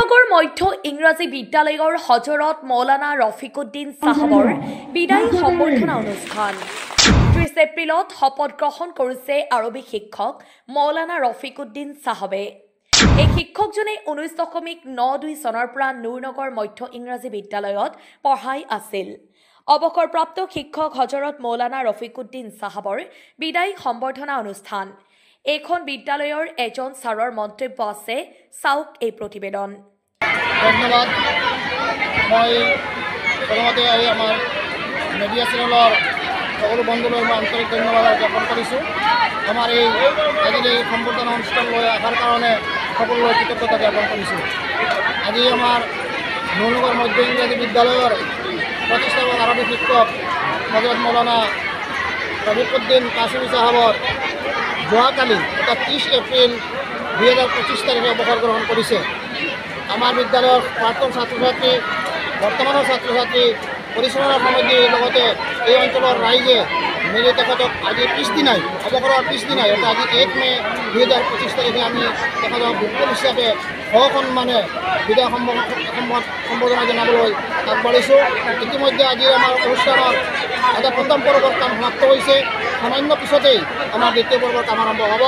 নুৰনগৰ মধ্য ইংৰাজী বিদ্যালয়ৰ হজৰত মৌলানা ৰফিকুদ্দিন চাহাবৰ বিদায়ী সম্বৰ্ধনা অনুষ্ঠান 30 এপ্ৰিলত শপত গ্ৰহণ কৰিছে আৰবী শিক্ষক মৌলানা ৰফিকুদ্দিন চাহাবে। এই শিক্ষকজনে 19.92 চনৰ পৰা নুৰনগৰ মধ্য ইংৰাজী বিদ্যালয়ত পঢ়াই আছিল। অৱসৰপ্ৰাপ্ত শিক্ষক হজৰত মৌলানা ৰফিকুদ্দিন চাহাবৰ বিদায়ী সম্বৰ্ধনা অনুষ্ঠান। এখন বিদ্যালয়ৰ এজন ছাৰৰ মন্তব্য আছে, চাওক এই প্ৰতিবেদন। ধন্যবাদ। মই প্ৰথমতে আমাৰ মিডিয়া চেনেলৰ সকলো বন্ধুলৈ মই আন্তৰিক ধন্যবাদ জ্ঞাপন কৰিছোঁ। আমাৰ আজিৰ এই সম্বৰ্ধনা অনুষ্ঠানলৈ অহাৰ কাৰণে সকলোলৈ কৃতজ্ঞতা জ্ঞাপন কৰিছোঁ। আজি আমাৰ নুৰনগৰ মধ্য ইংৰাজী বিদ্যালয়ৰ প্ৰতিষ্ঠাপক আৰবী শিক্ষক হজৰত মৌলানা ৰফিকুদ্দিন কাছিমি চাহাবৰ যোৱাকালি 30 এপ্ৰিল 2025 তাৰিখে অৱসৰ গ্ৰহণ কৰিছে। আমাৰ বিদ্যালয়ৰ প্ৰাক্তন ছাত্ৰ ছাত্ৰী, বৰ্তমানৰ ছাত্ৰ ছাত্ৰী, পৰিচালনা সমিতিৰ লগতে এই অঞ্চলৰ ৰাইজে মিলি তেখেতক আজি পিছদিনাই অৱসৰৰ পিছদিনাই অৰ্থাৎ আজি 1 মে 2025 তাৰিখে আমি তেখেতক বিপুল হিচাপে সসন্মানে বিদায় সম্বৰ্ধনা জনাবলৈ আগবাঢ়িছোঁ। ইতিমধ্যে আজি আমাৰ অনুষ্ঠানৰ এটা প্ৰথম পৰ্বৰ কাম সমাপ্ত হৈছে। সামান্য পিছতেই আমাৰ দ্বিতীয় পৰ্বৰ কাম আৰম্ভ হ'ব।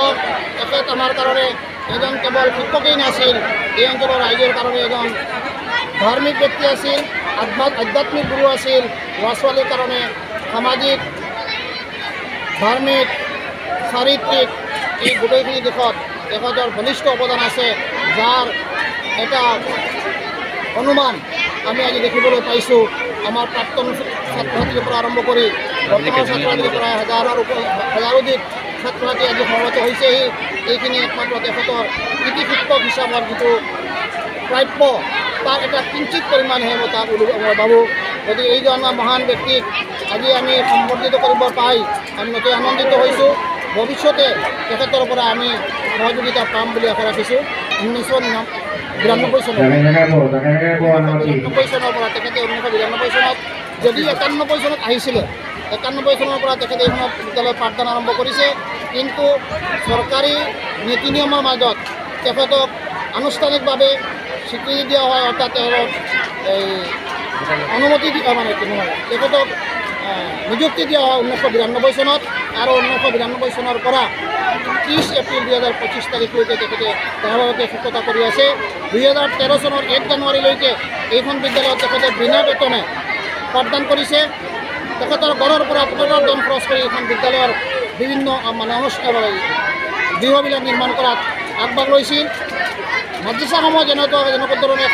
তেখেত আমাৰ কাৰণে এজন কেৱল শিক্ষকেই নাছিল, এই অঞ্চলৰ ৰাইজৰ কাৰণে এজন ধাৰ্মিক ব্যক্তি আছিল, আধ্যাত্মিক গুৰু আছিল। ল'ৰা ছোৱালীৰ কাৰণে সামাজিক, ধাৰ্মিক, চাৰিত্ৰিক এই গোটেইখিনি দিশত তেখেতৰ ঘনিষ্ঠ অৱদান আছে, যাৰ এটা অনুমান আমি আজি দেখিবলৈ পাইছোঁ। আমাৰ প্ৰাক্তন ছাত্ৰ ছাত্ৰীৰ পৰা আৰম্ভ কৰি বৰ্তমান ছাত্ৰ ছাত্ৰীৰ পৰা হাজাৰোধিক ছাত্ৰ ছাত্ৰী আজি সমবেত হৈছেহি। এইখিনি একমাত্ৰ তেখেতৰ কৃতি শিক্ষক হিচাপৰ যিটো প্ৰাপ্য তাৰ এটা কিঞ্চিত পৰিমাণহে মই তাক মই ভাবোঁ। গতিকে এইজন মহান ব্যক্তিক আজি আমি সম্বৰ্ধিত কৰিব পাই আমি নথৈ আনন্দিত হৈছোঁ। ভৱিষ্যতে তেখেতৰ পৰা আমি সহযোগিতা পাম বুলি আশা ৰাখিছোঁ। 1992 চনৰ পৰা তেখেতে 1992 চনত যদি 91 চনত আহিছিলে, 91 চনৰ পৰা তেখেতে এইখনত বিদ্যালয়ত পাঠদান আৰম্ভ কৰিছে। কিন্তু চৰকাৰী নীতি নিয়মৰ মাজত তেখেতক আনুষ্ঠানিকভাৱে স্বীকৃতি দিয়া হয়, অৰ্থাৎ তেওঁলোক এই অনুমতি দিয়া মানে তেখেতক নিযুক্তি দিয়া হয় 1992 চনত। আৰু 1992 চনৰ পৰা 30 এপ্ৰিল 2025 তাৰিখলৈকে তেখেতে ধাৰাবাহিকভাৱে শিক্ষকতা কৰি আছে। 2013 চনৰ 1 জানুৱাৰীলৈকে এইখন বিদ্যালয়ত তেখেতে বিনা বেতনে পাঠদান কৰিছে। তেখেতৰ ঘৰৰ পৰা তেখেতৰ ধন খৰচ কৰি এখন বিদ্যালয়ৰ বিভিন্ন মানে গৃহবিলাক নিৰ্মাণ কৰাত আগভাগ লৈছিল। মাদ্ৰাসাসমূহ যেনেকুৱা ধৰণে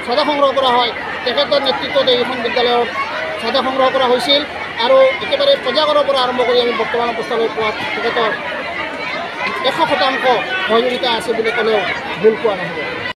চাঁদা সংগ্ৰহ কৰা হয়, তেখেতৰ নেতৃত্বত এইখন বিদ্যালয়ত চাঁদা সংগ্ৰহ কৰা হৈছিল। আৰু একেবাৰে প্ৰজাঘৰৰ পৰা আৰম্ভ কৰি আমি বৰ্তমান অৱস্থালৈ পোৱাত তেখেতৰ 100% সহযোগিতা আছে বুলি ক'লেও ভুল কোৱা নহ'ব।